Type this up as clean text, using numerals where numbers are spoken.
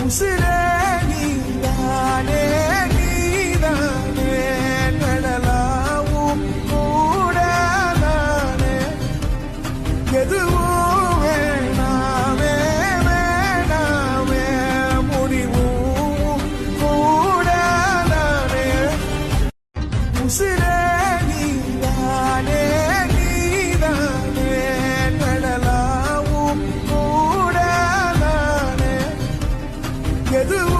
உசிரே நீதானே நீதானே கடலாவும் கூடதானே எதுவும் வேணாமே வேணாமே முடிவும் கூடதானே உசிரே நீதானே நீதானே கடலாவும் கூடதானே எதுவும்